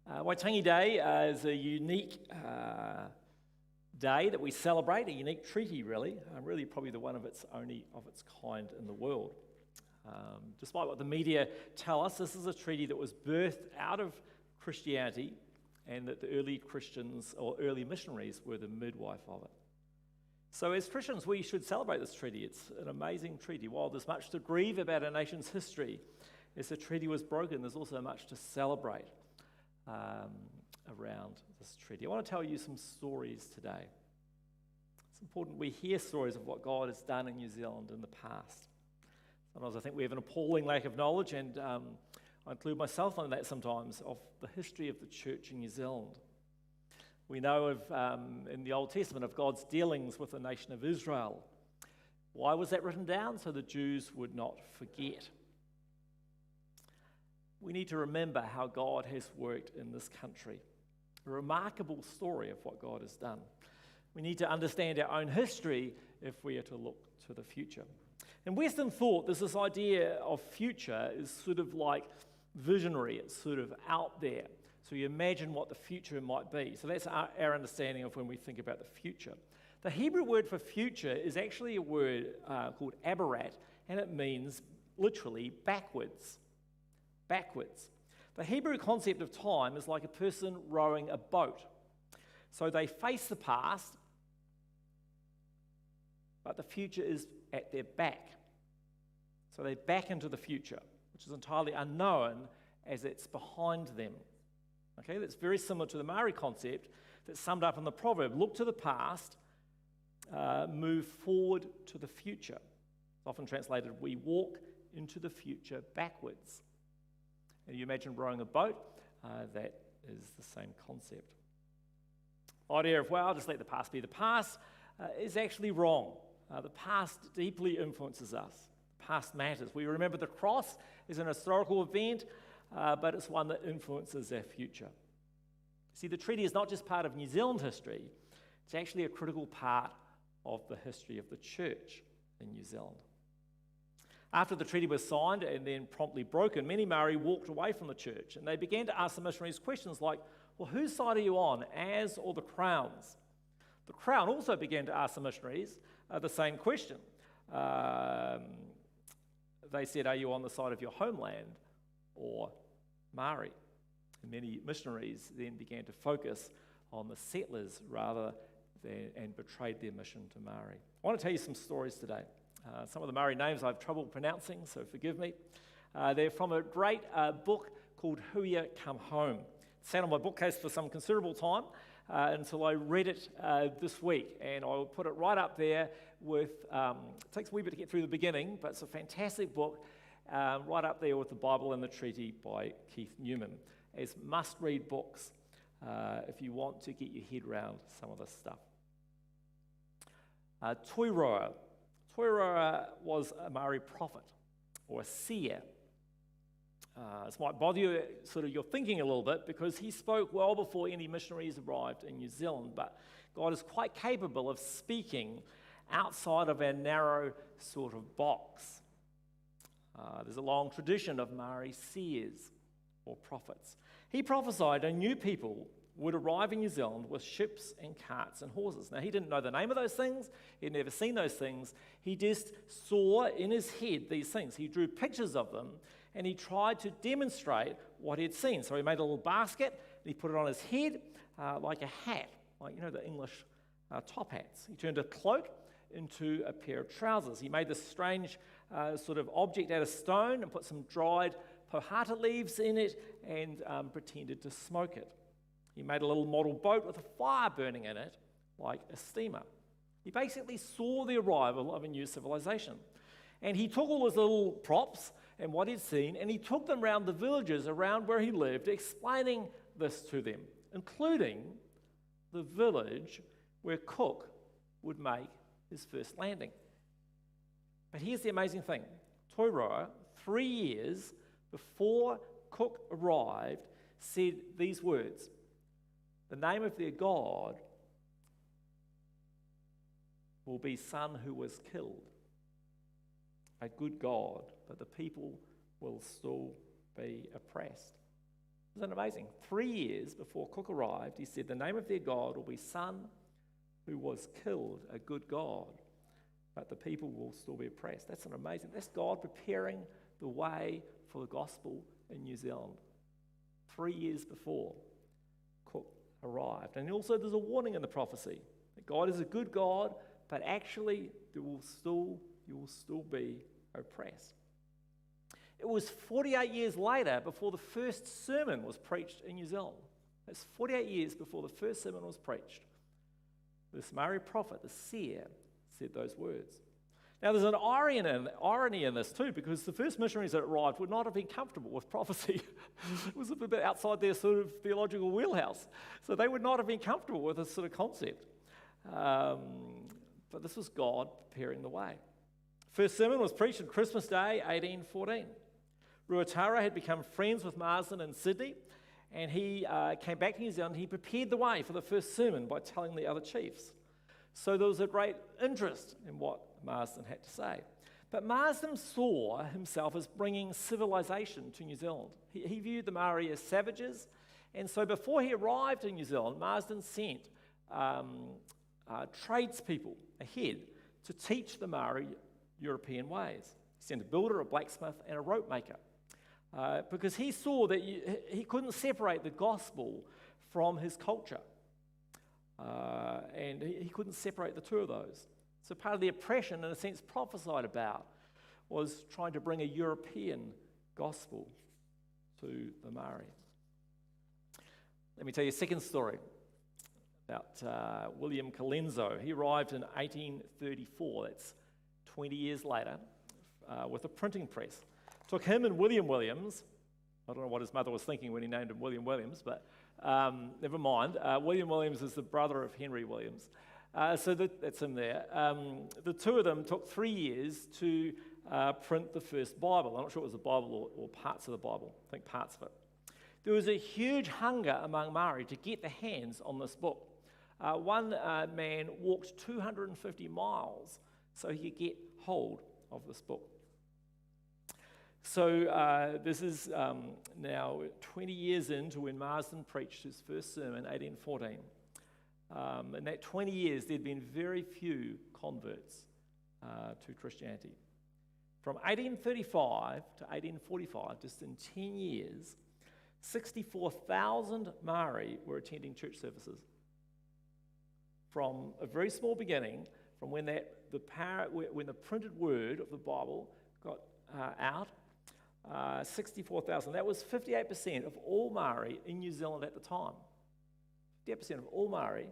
Waitangi Day is a unique day that we celebrate, a unique treaty really, really probably the one of its only of its kind in the world. Despite what the media tell us, this is a treaty that was birthed out of Christianity and that the early Christians or early missionaries were the midwife of it. So as Christians, we should celebrate this treaty. It's an amazing treaty. While there's much to grieve about our nation's history, as the treaty was broken, there's also much to celebrate around this treaty. I want to tell you some stories today. It's important we hear stories of what God has done in New Zealand in the past. Sometimes I think we have an appalling lack of knowledge, and I include myself in that sometimes, of the history of the church in New Zealand. We know of, in the Old Testament, of God's dealings with the nation of Israel. Why was that written down? So the Jews would not forget. We need to remember how God has worked in this country. A remarkable story of what God has done. We need to understand our own history if we are to look to the future. In Western thought, there's this idea of future is sort of like visionary. It's sort of out there. So you imagine what the future might be. So that's our understanding of when we think about the future. The Hebrew word for future is actually a word called abarat, and it means literally backwards. Backwards. The Hebrew concept of time is like a person rowing a boat. So they face the past, but the future is at their back. So they back into the future, which is entirely unknown as it's behind them. Okay, that's very similar to the Maori concept that's summed up in the proverb, look to the past, move forward to the future. It's often translated, we walk into the future backwards. And you imagine rowing a boat, that is the same concept. The idea of, well, just let the past be the past, is actually wrong. The past deeply influences us. The past matters. We remember the cross as an historical event, but it's one that influences our future. See, the treaty is not just part of New Zealand history, it's actually a critical part of the history of the church in New Zealand. After the treaty was signed and then promptly broken, many Maori walked away from the church, and they began to ask the missionaries questions like, well, whose side are you on, ours or the Crown's? The Crown also began to ask the missionaries the same question. They said, are you on the side of your homeland or Maori? And many missionaries then began to focus on the settlers rather than, and betrayed their mission to Maori. I want to tell you some stories today. Some of the Maori names I have trouble pronouncing, so forgive me. They're from a great book called Huia Come Home. It sat on my bookcase for some considerable time until I read it this week, and I will put it right up there with, it takes a wee bit to get through the beginning, but it's a fantastic book, right up there with the Bible and the Treaty by Keith Newman, as must-read books if you want to get your head around some of this stuff. Toiroa. Toiroa was a Maori prophet, or a seer. This might bother you, sort of your thinking a little bit, because he spoke well before any missionaries arrived in New Zealand, but God is quite capable of speaking outside of our narrow sort of box. There's a long tradition of Maori seers, or prophets. He prophesied a new people would arrive in New Zealand with ships and carts and horses. Now, he didn't know the name of those things. He'd never seen those things. He just saw in his head these things. He drew pictures of them, and he tried to demonstrate what he'd seen. So he made a little basket, and he put it on his head like a hat, like, you know, the English top hats. He turned a cloak into a pair of trousers. He made this strange sort of object out of stone and put some dried pohata leaves in it and pretended to smoke it. He made a little model boat with a fire burning in it, like a steamer. He basically saw the arrival of a new civilization. And he took all his little props and what he'd seen, and he took them around the villages around where he lived, explaining this to them, including the village where Cook would make his first landing. But here's the amazing thing. Toiroa, 3 years before Cook arrived, said these words, the name of their God will be Son Who Was Killed. A good God, but the people will still be oppressed. Isn't that amazing? 3 years before Cook arrived, he said, the name of their God will be Son who was killed, a good God, but the people will still be oppressed. That's amazing. That's God preparing the way for the gospel in New Zealand 3 years before Cook arrived. And also there's a warning in the prophecy that God is a good God, but actually you will still be oppressed. It was 48 years later before the first sermon was preached in New Zealand. It's 48 years before the first sermon was preached. This Maori prophet, the seer, said those words. Now there's an irony in this too, because the first missionaries that arrived would not have been comfortable with prophecy. It was a bit outside their sort of theological wheelhouse. So they would not have been comfortable with this sort of concept. But this was God preparing the way. First sermon was preached on Christmas Day, 1814. Ruatara had become friends with Marsden in Sydney, and he came back to New Zealand. He prepared the way for the first sermon by telling the other chiefs. So there was a great interest in what Marsden had to say. But Marsden saw himself as bringing civilization to New Zealand. He viewed the Maori as savages, and so before he arrived in New Zealand, Marsden sent tradespeople ahead to teach the Maori European ways. He sent a builder, a blacksmith, and a rope maker. Because he saw that he couldn't separate the gospel from his culture. And he couldn't separate the two of those. So part of the oppression, in a sense, prophesied about was trying to bring a European gospel to the Maori. Let me tell you a second story about William Colenso. He arrived in 1834, that's 20 years later, with a printing press. Took him and William Williams, I don't know what his mother was thinking when he named him William Williams, but never mind. William Williams is the brother of Henry Williams. So that's him there. The two of them took 3 years to print the first Bible. I'm not sure it was the Bible or parts of the Bible. I think parts of it. There was a huge hunger among Maori to get their hands on this book. One man walked 250 miles so he could get hold of this book. So this is now 20 years into when Marsden preached his first sermon, 1814. In that 20 years, there'd been very few converts to Christianity. From 1835 to 1845, just in 10 years, 64,000 Maori were attending church services. From a very small beginning, from when when the printed word of the Bible got out, 64,000. That was 58% of all Maori in New Zealand at the time. 58% of all Maori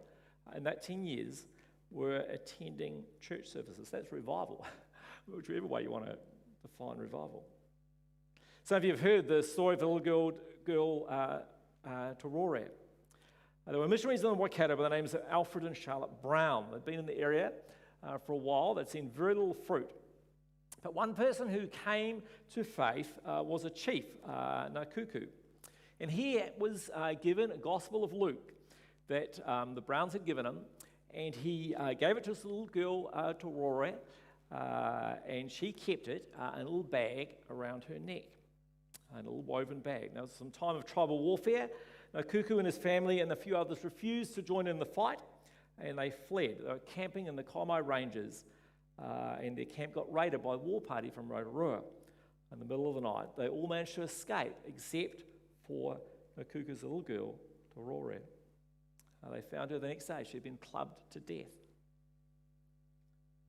in that 10 years were attending church services. That's revival, whichever way you want to define revival. Some of you have heard the story of the little girl Torore. There were missionaries in the Waikato by the names of Alfred and Charlotte Brown. They'd been in the area for a while. They'd seen very little fruit. But one person who came to faith was a chief, Nakuku. And he was given a Gospel of Luke that the Browns had given him, and he gave it to this little girl, Torore, and she kept it in a little bag around her neck, a little woven bag. Now, it was some time of tribal warfare. Nakuku and his family and a few others refused to join in the fight, and they fled. They were camping in the Kaimai Ranges, and their camp got raided by a war party from Rotorua in the middle of the night. They all managed to escape, except for Nakuku's little girl, Torore. They found her the next day. She had been clubbed to death.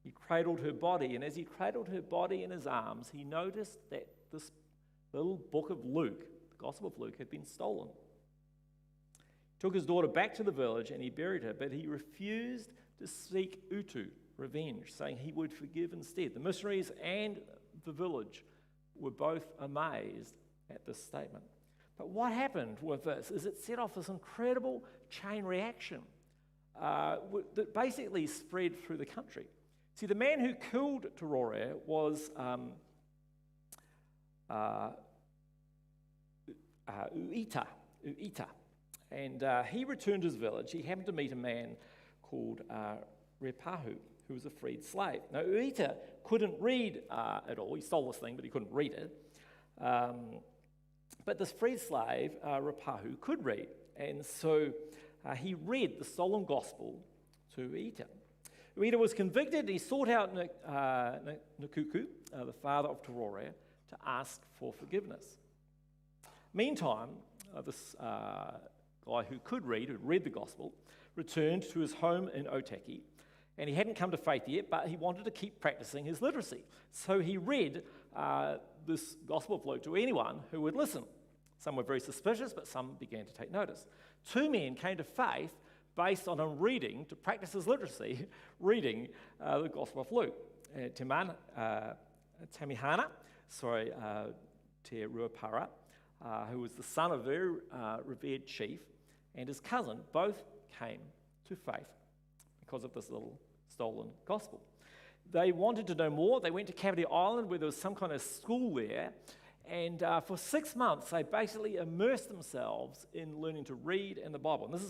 He cradled her body, and as he cradled her body in his arms, he noticed that this little book of Luke, the Gospel of Luke, had been stolen. He took his daughter back to the village and he buried her, but he refused to seek utu, revenge, saying he would forgive instead. The missionaries and the village were both amazed at this statement. But what happened with this is it set off this incredible chain reaction that basically spread through the country. See, the man who killed Torore was Uita, and he returned to his village. He happened to meet a man called Repahu, who was a freed slave. Now, Uita couldn't read at all. He stole this thing, but he couldn't read it. But this freed slave, Rapahu, could read, and so he read the solemn gospel to Uita. Uita was convicted, and he sought out Nakuku, the father of Torore, to ask for forgiveness. Meantime, this guy who could read, who'd read the gospel, returned to his home in Otaki, and he hadn't come to faith yet, but he wanted to keep practicing his literacy. So he read this Gospel of Luke to anyone who would listen. Some were very suspicious, but some began to take notice. 2 men came to faith based on him reading, to practice his literacy, reading the Gospel of Luke. Tamihana, Te Ruapara, who was the son of a very revered chief, and his cousin, both came to faith because of this little stolen gospel. They wanted to know more. They went to Cavity Island, where there was some kind of school there, and for 6 months they basically immersed themselves in learning to read in the Bible. And this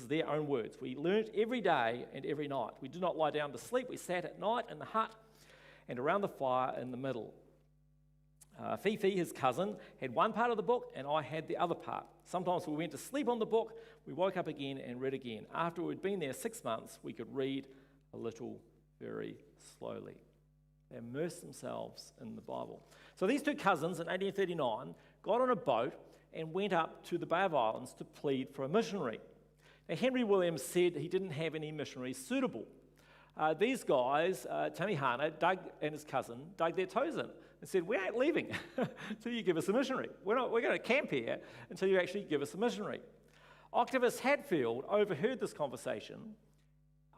is their own words. We learnt every day and every night. We did not lie down to sleep. We sat at night in the hut and around the fire in the middle. Fifi, his cousin, had one part of the book, and I had the other part. Sometimes we went to sleep on the book, we woke up again and read again. After we'd been there 6 months, we could read a little very slowly. They immersed themselves in the Bible. So these 2 cousins in 1839 got on a boat and went up to the Bay of Islands to plead for a missionary. Now, Henry Williams said he didn't have any missionaries suitable. These guys, Tamihana, Doug and his cousin, dug their toes in and said, we ain't leaving until you give us a missionary. We're going to camp here until you actually give us a missionary. Octavius Hadfield overheard this conversation,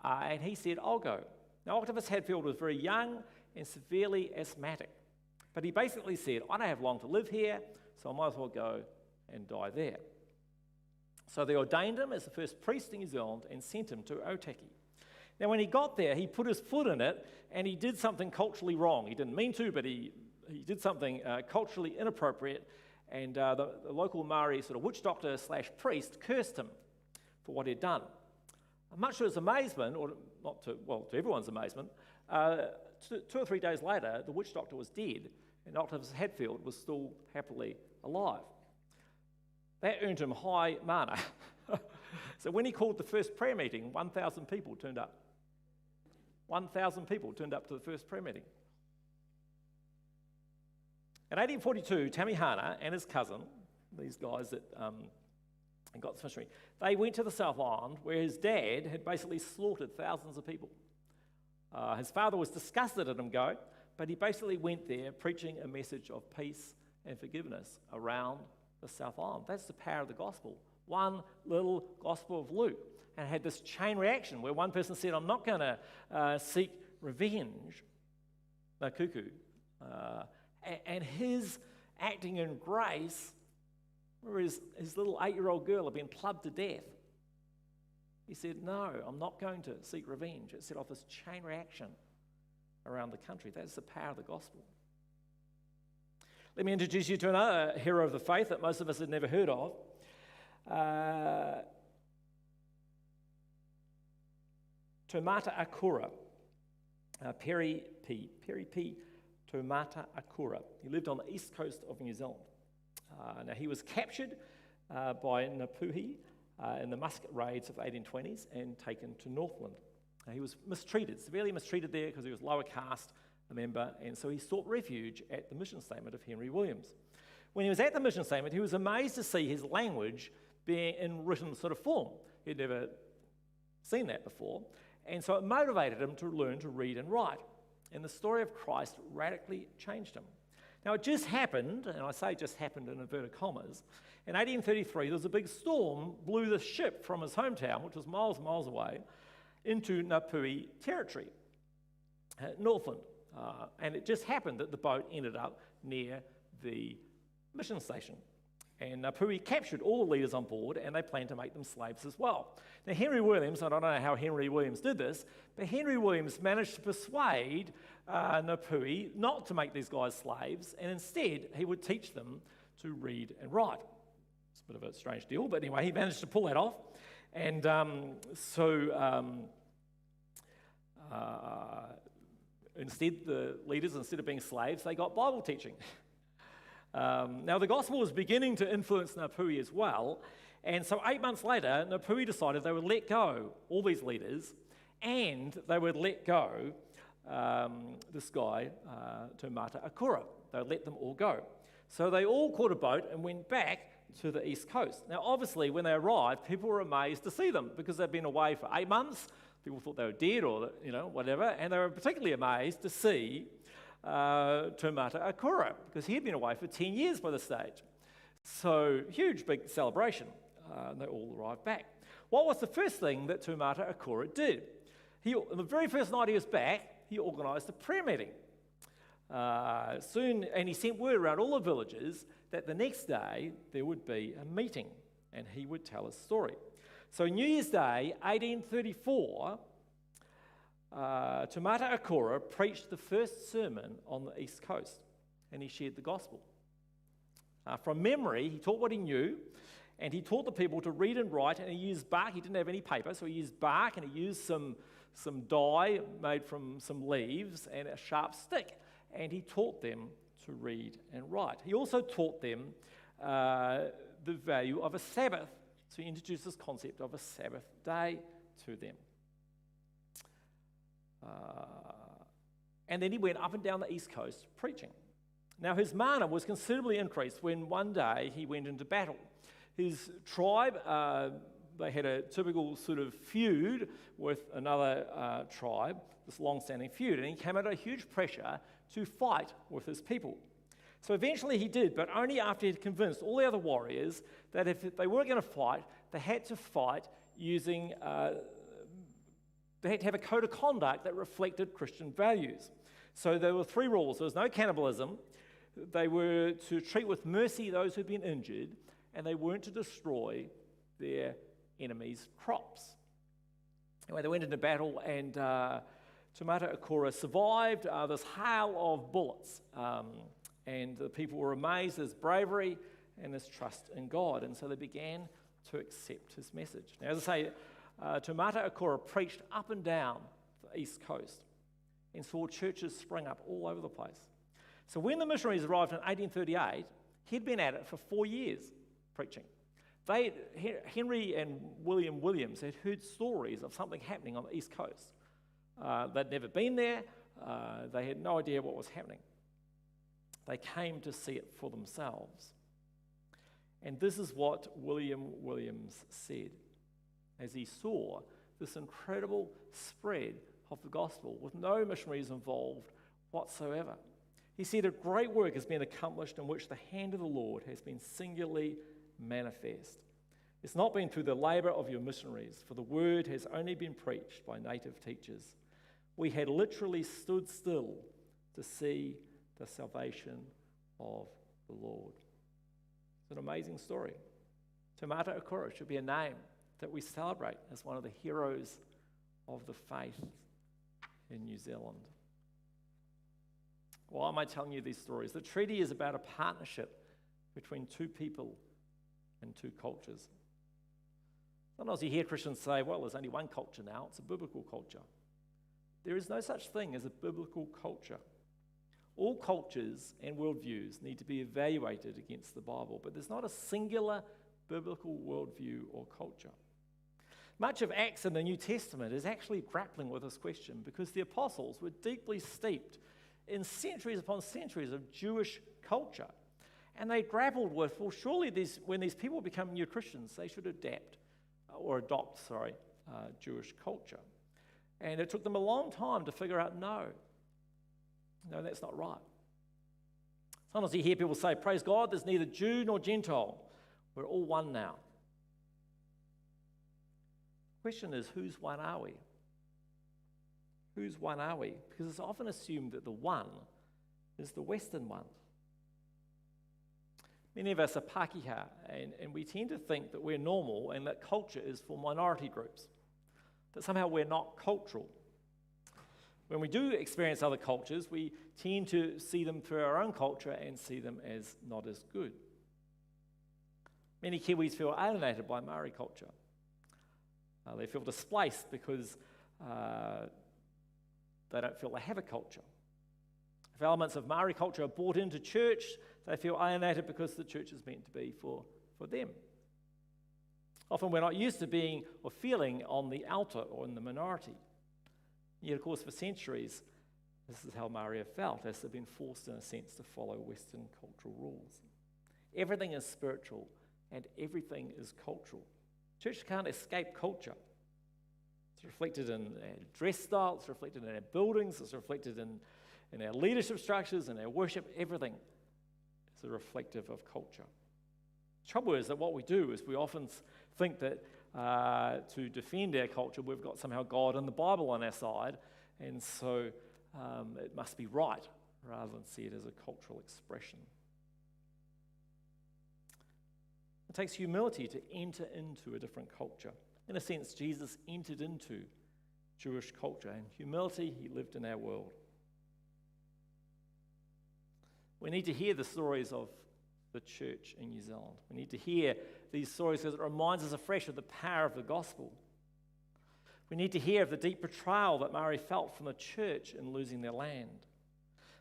and he said, I'll go. Now, Octavius Hadfield was very young and severely asthmatic, but he basically said, I don't have long to live here, so I might as well go and die there. So they ordained him as the first priest in New Zealand and sent him to Otaki. Now, when he got there, he put his foot in it, and he did something culturally wrong. He didn't mean to, but he did something culturally inappropriate, and the local Maori sort of witch doctor / priest cursed him for what he'd done. Much to his amazement, or not to, well, to everyone's amazement, 2 or 3 days later, the witch doctor was dead, and Octavius Hadfield was still happily alive. That earned him high mana. So when he called the first prayer meeting, 1,000 people turned up. 1,000 people turned up to the first prayer meeting. In 1842, Tamihana and his cousin, these guys that got this missionary, they went to the South Island where his dad had basically slaughtered thousands of people. His father was disgusted at him go, but he basically went there preaching a message of peace and forgiveness around the South Island. That's the power of the gospel. One little Gospel of Luke. And it had this chain reaction where one person said, I'm not going to seek revenge, Kuku. And his acting in grace, where his little 8-year-old girl had been clubbed to death. He said, no, I'm not going to seek revenge. It set off this chain reaction around the country. That's the power of the gospel. Let me introduce you to another hero of the faith that most of us had never heard of. Tomata Akura, Peri P. Tomata Akura. He lived on the east coast of New Zealand. Now he was captured by Napuhi in the musket raids of the 1820s and taken to Northland. He was mistreated, severely mistreated there because he was lower caste, a member, and so he sought refuge at the mission statement of Henry Williams. When he was at the mission statement, he was amazed to see his language being in written sort of form. He'd never seen that before, and so it motivated him to learn to read and write. And the story of Christ radically changed him. Now, it just happened, and I say just happened in inverted commas, in 1833 there was a big storm, blew the ship from his hometown, which was miles and miles away, into Ngāpuhi territory, Northland. And it just happened that the boat ended up near the mission station. And Ngāpuhi captured all the leaders on board, and they planned to make them slaves as well. Now, Henry Williams, I don't know how Henry Williams did this, but Henry Williams managed to persuade Ngāpuhi not to make these guys slaves, and instead he would teach them to read and write. It's a bit of a strange deal, but anyway, he managed to pull that off. And instead, the leaders, instead of being slaves, they got Bible teaching. Now, the gospel was beginning to influence Ngāpuhi as well, and so 8 months later, Ngāpuhi decided they would let go all these leaders, and they would let go this guy, Taumata Akura. They would let them all go. So they all caught a boat and went back to the east coast. Now, obviously, when they arrived, people were amazed to see them because they'd been away for 8 months. People thought they were dead or, whatever, and they were particularly amazed to see Taumata Akura because he had been away for 10 years by this stage. So, huge, big celebration. And they all arrived back. What was the first thing that Taumata Akura did? The very first night he was back, he organised a prayer meeting. And he sent word around all the villages that the next day there would be a meeting and he would tell his story. So New Year's Day, 1834, Taumata Akura preached the first sermon on the East Coast and he shared the gospel. From memory, he taught what he knew and he taught the people to read and write, and he used bark. He didn't have any paper, so he used bark and he used some dye made from some leaves and a sharp stick. And he taught them to read and write. He also taught them the value of a Sabbath. So he introduced this concept of a Sabbath day to them. And then he went up and down the East Coast preaching. Now his mana was considerably increased when one day he went into battle. His tribe, they had a typical sort of feud with another tribe, this long-standing feud, and he came under huge pressure to fight with his people. So eventually he did, but only after he'd convinced all the other warriors that if they were going to fight, they had to fight using, they had to have a code of conduct that reflected Christian values. So there were 3 rules. There was no cannibalism, they were to treat with mercy those who'd been injured, and they weren't to destroy their enemies' crops. Anyway, they went into battle, and Taumata Akura survived this hail of bullets, and the people were amazed at his bravery and his trust in God, and so they began to accept his message. Now, as I say, Taumata Akura preached up and down the East Coast and saw churches spring up all over the place. So when the missionaries arrived in 1838, he'd been at it for 4 years preaching. Henry and William Williams had heard stories of something happening on the East Coast. They'd never been there. They had no idea what was happening. They came to see it for themselves. And this is what William Williams said as he saw this incredible spread of the gospel with no missionaries involved whatsoever. He said, "A great work has been accomplished in which the hand of the Lord has been singularly manifest. It's not been through the labour of your missionaries, for the word has only been preached by native teachers. We had literally stood still to see the salvation of the Lord." It's an amazing story. Taumata Akura should be a name that we celebrate as one of the heroes of the faith in New Zealand. Why am I telling you these stories? The treaty is about a partnership between 2 people and 2 cultures. Sometimes you hear Christians say, well, there's only one culture now, it's a biblical culture. There is no such thing as a biblical culture. All cultures and worldviews need to be evaluated against the Bible, but there's not a singular biblical worldview or culture. Much of Acts in the New Testament is actually grappling with this question because the apostles were deeply steeped in centuries upon centuries of Jewish culture. And they grappled with, well, surely when these people become new Christians, they should adopt Jewish culture. And it took them a long time to figure out, no, that's not right. Sometimes you hear people say, praise God, there's neither Jew nor Gentile. We're all one now. The question is, whose one are we? Whose one are we? Because it's often assumed that the one is the Western one. Many of us are Pākehā, and we tend to think that we're normal and that culture is for minority groups, that somehow we're not cultural. When we do experience other cultures, we tend to see them through our own culture and see them as not as good. Many Kiwis feel alienated by Maori culture. They feel displaced because they don't feel they have a culture. If elements of Maori culture are brought into church, They feel alienated because the church is meant to be for them. Often we're not used to being or feeling on the outer or in the minority. Yet, of course, for centuries, this is how Maori have felt, as they've been forced, in a sense, to follow Western cultural rules. Everything is spiritual and everything is cultural. Church can't escape culture. It's reflected in our dress style, it's reflected in our buildings, it's reflected in our leadership structures, in our worship, everything is a reflective of culture. The trouble is that what we do is we often think that to defend our culture, we've got somehow God and the Bible on our side, and so it must be right, rather than see it as a cultural expression. It takes humility to enter into a different culture. In a sense, Jesus entered into Jewish culture, and humility, he lived in our world. We need to hear the stories of the church in New Zealand. We need to hear these stories because it reminds us afresh of the power of the gospel. We need to hear of the deep betrayal that Maori felt from the church in losing their land.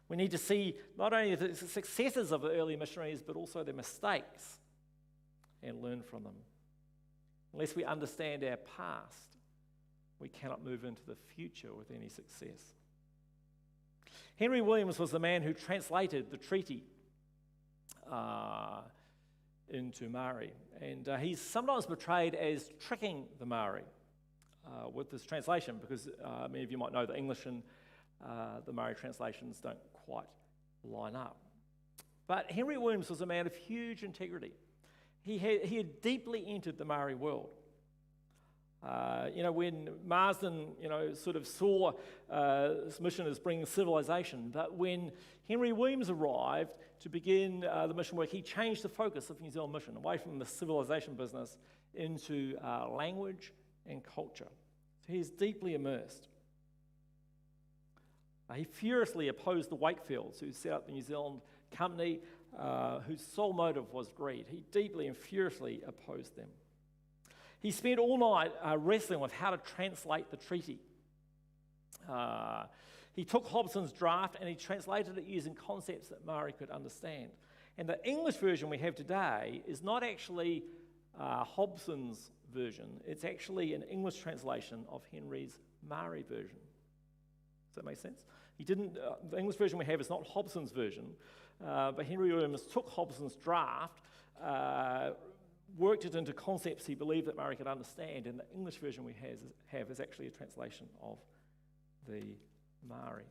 We need to see not only the successes of the early missionaries, but also their mistakes and learn from them. Unless we understand our past, we cannot move into the future with any success. Henry Williams was the man who translated the treaty into Maori, and he's sometimes portrayed as tricking the Maori with this translation, because many of you might know the English and the Maori translations don't quite line up. But Henry Williams was a man of huge integrity. He had deeply entered the Maori world. When Marsden, sort of saw this mission as bringing civilization, but when Henry Williams arrived to begin the mission work, he changed the focus of New Zealand mission away from the civilization business into language and culture. So he's deeply immersed. He furiously opposed the Wakefields, who set up the New Zealand company, whose sole motive was greed. He deeply and furiously opposed them. He spent all night wrestling with how to translate the treaty. He took Hobson's draft and he translated it using concepts that Maori could understand. And the English version we have today is not actually Hobson's version. It's actually an English translation of Henry's Maori version. Does that make sense? The English version we have is not Hobson's version, but Henry Williams took Hobson's draft, worked it into concepts he believed that Maori could understand, and the English version we have is actually a translation of the Maori.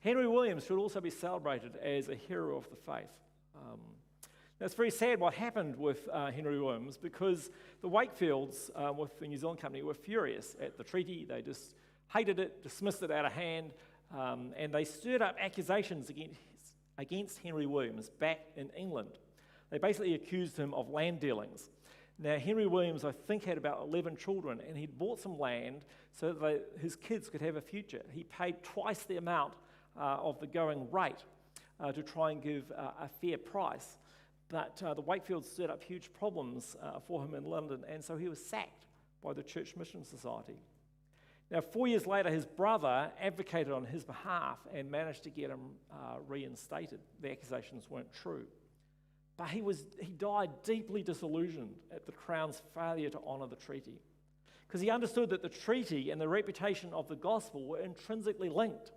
Henry Williams should also be celebrated as a hero of the faith. Now, it's very sad what happened with Henry Williams, because the Wakefields with the New Zealand Company were furious at the treaty. They just hated it, dismissed it out of hand, and they stirred up accusations against Henry Williams back in England. They basically accused him of land dealings. Now, Henry Williams, I think, had about 11 children, and he'd bought some land so that his kids could have a future. He paid twice the amount of the going rate to try and give a fair price. But the Wakefields stirred up huge problems for him in London, and so he was sacked by the Church Mission Society. Now, 4 years later, his brother advocated on his behalf and managed to get him reinstated. The accusations weren't true. But he died deeply disillusioned at the Crown's failure to honour the treaty, because he understood that the treaty and the reputation of the gospel were intrinsically linked.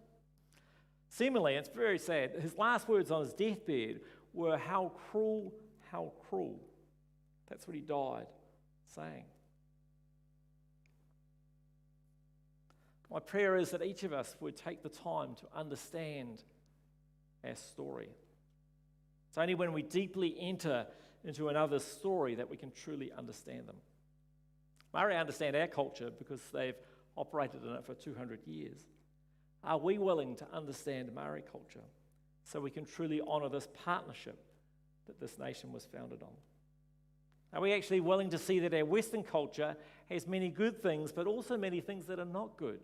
Seemingly, it's very sad, his last words on his deathbed were, how cruel, how cruel. That's what he died saying. My prayer is that each of us would take the time to understand our story. It's only when we deeply enter into another's story that we can truly understand them. Maori understand our culture because they've operated in it for 200 years. Are we willing to understand Maori culture so we can truly honour this partnership that this nation was founded on? Are we actually willing to see that our Western culture has many good things, but also many things that are not good?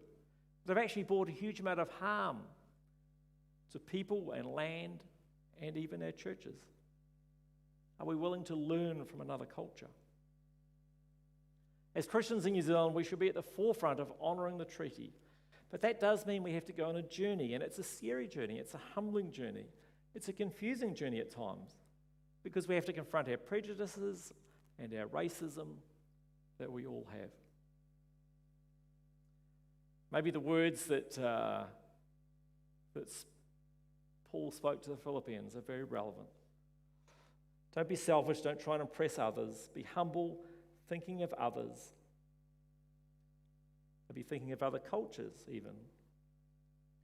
They've actually brought a huge amount of harm to people and land and even our churches. Are we willing to learn from another culture? As Christians in New Zealand, we should be at the forefront of honouring the treaty. But that does mean we have to go on a journey, and it's a scary journey. It's a humbling journey It's a confusing journey at times because we have to confront our prejudices and our racism that we all have. Maybe the words that Paul spoke to the Philippians are very relevant. Don't be selfish, don't try and impress others. Be humble, thinking of others. Maybe thinking of other cultures even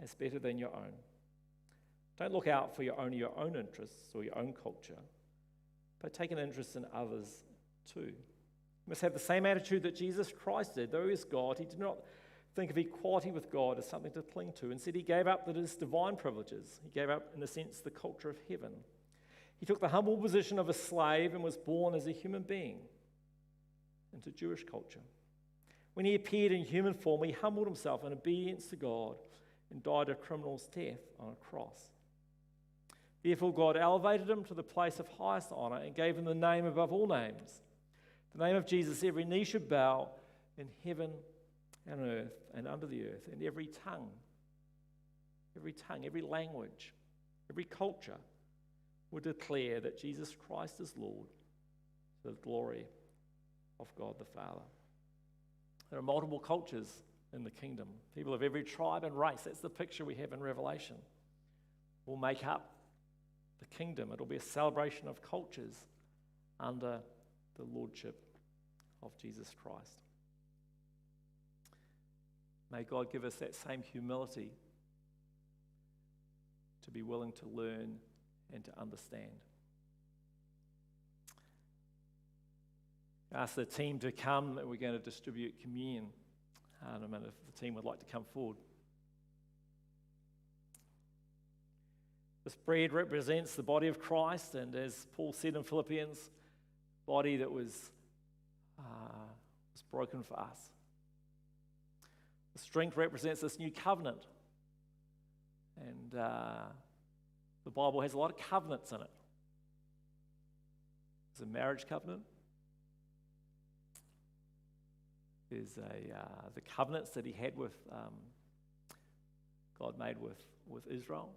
as better than your own. Don't look out for your own interests or your own culture, but take an interest in others too. You must have the same attitude that Jesus Christ did. Though he is God, he did not think of equality with God as something to cling to. Instead, he gave up his divine privileges. He gave up, in a sense, the culture of heaven. He took the humble position of a slave and was born as a human being into Jewish culture. When he appeared in human form, he humbled himself in obedience to God and died a criminal's death on a cross. Therefore, God elevated him to the place of highest honor and gave him the name above all names. The name of Jesus, every knee should bow in heaven and on earth and under the earth, and every tongue, every language, every culture will declare that Jesus Christ is Lord to the glory of God the Father. There are multiple cultures in the kingdom. People of every tribe and race. That's the picture we have in Revelation. Will make up the kingdom. It'll be a celebration of cultures under the lordship of Jesus Christ. May God give us that same humility to be willing to learn and to understand. Ask the team to come. We're going to distribute communion in a minute if the team would like to come forward. This bread represents the body of Christ, and as Paul said in Philippians, body that was broken for us. The drink represents this new covenant, and the Bible has a lot of covenants in it. There's a marriage covenant. There's the covenants that he had with God made with Israel.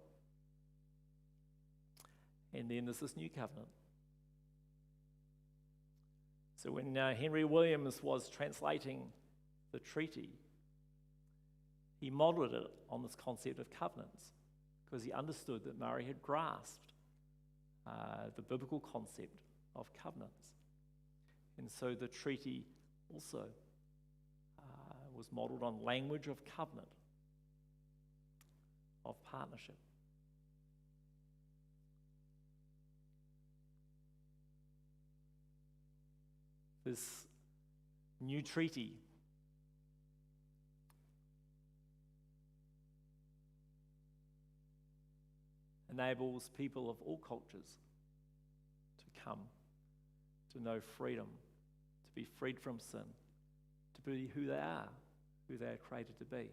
And then there's this new covenant. So when Henry Williams was translating the treaty, he modeled it on this concept of covenants because he understood that Murray had grasped the biblical concept of covenants. And so the treaty also was modeled on language of covenant, of partnership. This new treaty enables people of all cultures to come, to know freedom, to be freed from sin, to be who they are created to be.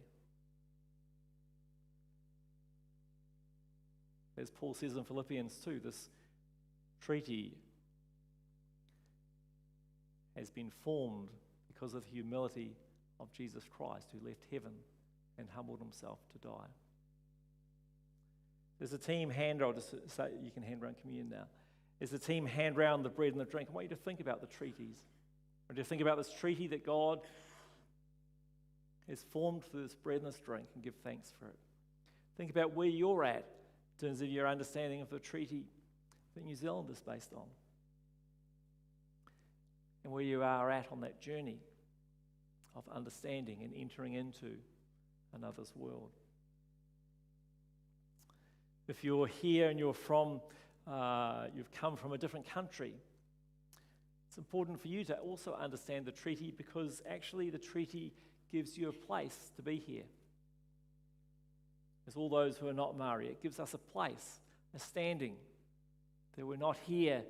As Paul says in Philippians 2, this treaty has been formed because of the humility of Jesus Christ, who left heaven and humbled himself to die. There's a team hand, I'll just say you can hand around communion now. As the team hand round the bread and the drink, I want you to think about the treaties. I want you to think about this treaty that God has formed through this bread and this drink and give thanks for it. Think about where you're at in terms of your understanding of the treaty that New Zealand is based on, and where you are at on that journey of understanding and entering into another's world. If you're here and you've come from a different country, it's important for you to also understand the treaty, because actually the treaty gives you a place to be here. As all those who are not Māori, it gives us a place, a standing, that we're not here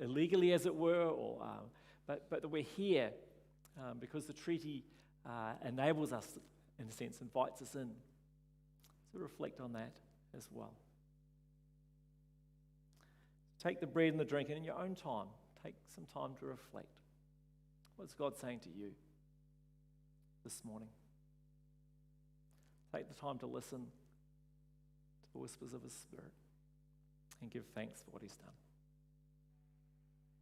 illegally, as it were, but that we're here because the treaty enables us, in a sense, invites us in. So reflect on that as well. Take the bread and the drink, and in your own time, take some time to reflect. What's God saying to you this morning? Take the time to listen to the whispers of His Spirit. and give thanks for what he's done.